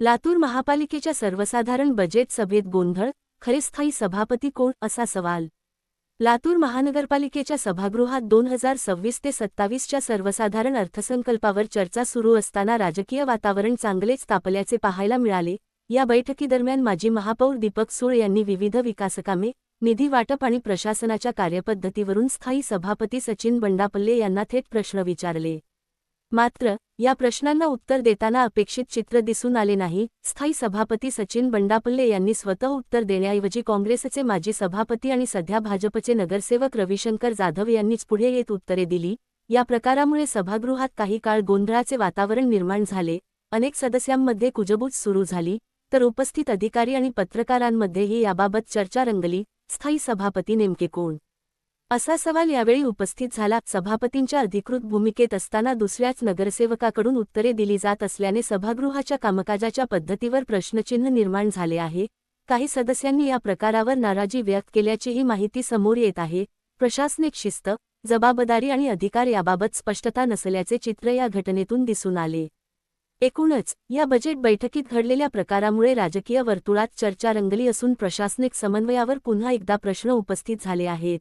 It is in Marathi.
लातूर महापालिकेच्या सर्वसाधारण बजेट सभेत गोंधळ, खरे स्थायी सभापती कोण असा सवाल. लातूर महानगरपालिकेच्या सभागृहात 2026 ते 27च्या सर्वसाधारण अर्थसंकल्पावर चर्चा सुरू असताना राजकीय वातावरण चांगलेच तापल्याचे पाहायला मिळाले. या बैठकीदरम्यान माजी महापौर दीपक सुळ यांनी विविध विकासकामे, निधी वाटप आणि प्रशासनाच्या कार्यपद्धतीवरून स्थायी सभापती सचिन बंडापल्ले यांना थेट प्रश्न विचारले. मात्र या प्रश्नांना उत्तर देताना अपेक्षित चित्र दिसून आले नाही. स्थायी सभापती सचिन बंडापल्ले यांनी स्वतः उत्तर देण्याऐवजी काँग्रेसचे माजी सभापती आणि सध्या भाजपचे नगरसेवक रविशंकर जाधव यांनीच पुढे येत उत्तरे दिली. या प्रकारामुळे सभागृहात काही काळ गोंधळाचे वातावरण निर्माण झाले. अनेक सदस्यांमध्ये कुजबूज सुरू झाली, तर उपस्थित अधिकारी आणि पत्रकारांमध्येही याबाबत चर्चा रंगली. स्थायी सभापती नेमके कोण असा सवाल यावेळी उपस्थित झाला. सभापतींच्या अधिकृत भूमिकेत असताना दुसऱ्याच नगरसेवकाकडून उत्तरे दिली जात असल्याने सभागृहाच्या कामकाजाच्या पद्धतीवर प्रश्नचिन्ह निर्माण झाले आहे. काही सदस्यांनी या प्रकारावर नाराजी व्यक्त केल्याचीही माहिती समोर येत आहे. प्रशासनिक शिस्त, जबाबदारी आणि अधिकार याबाबत स्पष्टता नसल्याचे चित्र या घटनेतून दिसून आले. एकूणच या बजेट बैठकीत घडलेल्या प्रकारामुळे राजकीय वर्तुळात चर्चा रंगली असून प्रशासनिक समन्वयावर पुन्हा एकदा प्रश्न उपस्थित झाले आहेत.